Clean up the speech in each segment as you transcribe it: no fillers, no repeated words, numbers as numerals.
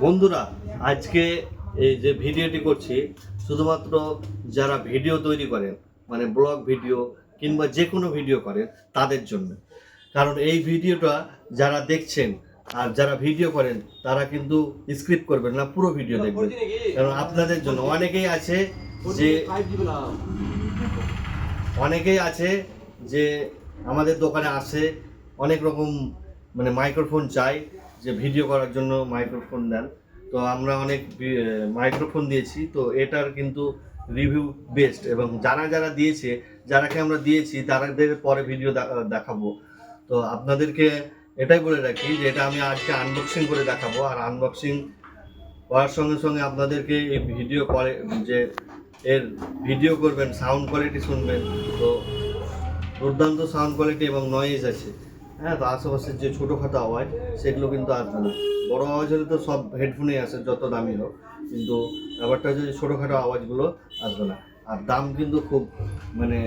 বন্ধুরা, আজকে এই যে ভিডিওটি করছি শুধুমাত্র যারা ভিডিও তৈরি করেন, মানে ব্লগ ভিডিও কিংবা যে কোনো ভিডিও করেন তাদের জন্য। কারণ এই ভিডিওটা যারা দেখছেন আর যারা ভিডিও করেন তারা কিন্তু স্ক্রিপ্ট করবেন না, পুরো ভিডিও দেখবেন। কারণ আপনাদের জন্য অনেকেই আছে যে আমাদের দোকানে আসে অনেক রকম মানে মাইক্রোফোন চাই, যে ভিডিও করার জন্য মাইক্রোফোন দেন। তো আমরা অনেক মাইক্রোফোন দিয়েছি, তো এটার কিন্তু রিভিউ বেস্ট, এবং যারা দিয়েছে, যারাকে আমরা দিয়েছি তাদের পরে ভিডিও দেখাবো। তো আপনাদেরকে এটাই বলে রাখি যে এটা আমি আজকে আনবক্সিং করে দেখাবো, আর আনবক্সিং করার সঙ্গে সঙ্গে আপনাদেরকে এই ভিডিও করে যে এর ভিডিও করবেন, সাউন্ড কোয়ালিটি শুনবেন। তো দুর্দান্ত সাউন্ড কোয়ালিটি এবং নয়েজ আছে। হ্যাঁ, তো আশেপাশের যে ছোটোখাটো আওয়াজ সেগুলো কিন্তু আসবে না। বড় আওয়াজ হলে তো সব হেডফোনেই আসে, যত দামি হোক, কিন্তু ব্যাপারটা হচ্ছে যে ছোটোখাটো আওয়াজগুলো আসবে না। আর দাম কিন্তু খুব মানে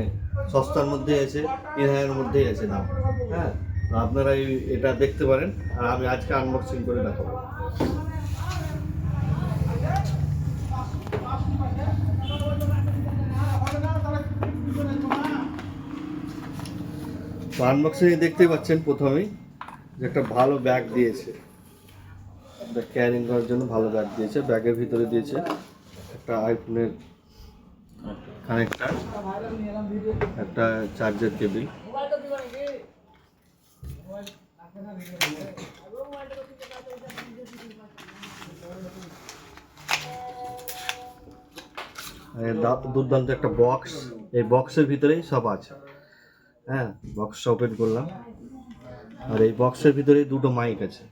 সস্তার মধ্যে আছে, 3000-এর মধ্যেই আছে দাম। হ্যাঁ, তো আপনারা এটা দেখতে পারেন, আর আমি আজকে আনবক্সিং করে দেখাবো। তো আনবক্সিংয়ে দেখতেই পাচ্ছেন প্রথমেই যে একটা ভালো ব্যাগ দিয়েছে, একটা ক্যারিং করার জন্য ভালো ব্যাগ দিয়েছে। ব্যাগের ভিতরে দিয়েছে একটা আইফোনের কানেক্টার, একটা চার্জার কেবিল, দুর্দান্ত একটা বক্স। এই বক্সের ভিতরেই সব আছে। হ্যাঁ, বক্সটা ওপেন করলাম, আর এই বক্সের ভিতরেই দুটো মাইক আছে।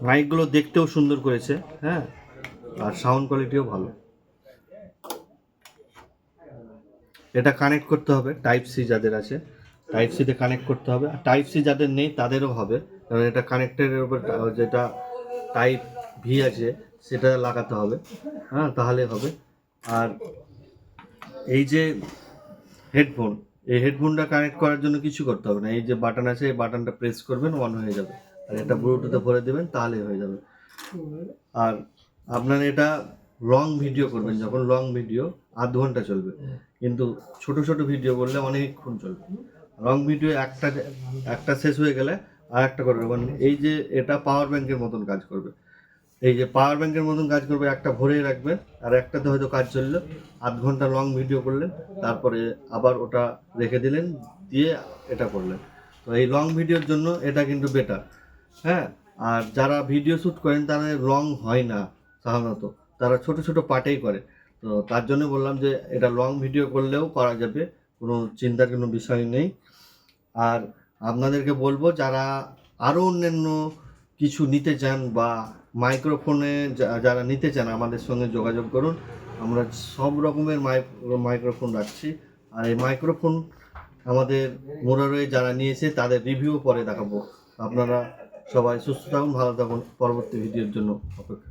মাইকগুলো দেখতেও সুন্দর করেছে, হ্যাঁ, আর সাউন্ড কোয়ালিটিও ভালো। এটা কানেক্ট করতে হবে টাইপ সি, যাদের আছে টাইপ সিতে কানেক্ট করতে হবে, আর টাইপ সি যাদের নেই তাদেরও হবে, কারণ এটা কানেক্টের উপর যেটা টাইপ ভি আছে সেটা লাগাতে হবে। হ্যাঁ, তাহলে হবে। আর এই যে হেডফোন, এই হেডফোনটা কানেক্ট করার জন্য কিছু করতে হবে না। এই যে বাটন আছে, এই বাটনটা প্রেস করবেন, অন হয়ে যাবে। আর এটা ব্লুটুথে ভরে দেবেন, তাহলেই হয়ে যাবে। আর আপনার এটা লং ভিডিও করবেন, যখন লং ভিডিও আধ ঘন্টা চলবে, কিন্তু ছোট ছোট ভিডিও করলে অনেকক্ষণ চলবে। লং ভিডিও একটা শেষ হয়ে গেলে আর একটা করবে, মানে এই যে এটা পাওয়ার ব্যাংকের মতন কাজ করবে। এই যে পাওয়ার ব্যাংকের মতন কাজ করবে, একটা ভরে রাখবেন আর একটাতে হয়তো কাজ চললো, আধ ঘন্টা লং ভিডিও করলেন, তারপরে আবার ওটা রেখে দিলেন, দিয়ে এটা করলেন। তো এই লং ভিডিওর জন্য এটা কিন্তু বেটার। হ্যাঁ, আর যারা ভিডিও শ্যুট করেন তারা লং হয় না সাধারণত, তারা ছোট ছোট পার্টেই করে। তো তার জন্য বললাম যে এটা লং ভিডিও করলেও করা যাবে, কোনো চিন্তার কোনো বিষয় নেই। আর আপনাদেরকে বলবো, যারা আরও অন্যান্য কিছু নিতে চান বা মাইক্রোফোনে যারা নিতে চান, আমাদের সঙ্গে যোগাযোগ করুন। আমরা সব রকমের মাইক্রোফোন রাখছি। আর এই মাইক্রোফোন আমাদের মোরারয়ে যারা নিয়েছে তাদের রিভিউ পরে দেখাবো। আপনারা সবাই সুস্থ থাকুন, ভালো থাকুন। পরবর্তী ভিডিওর জন্য অপেক্ষা।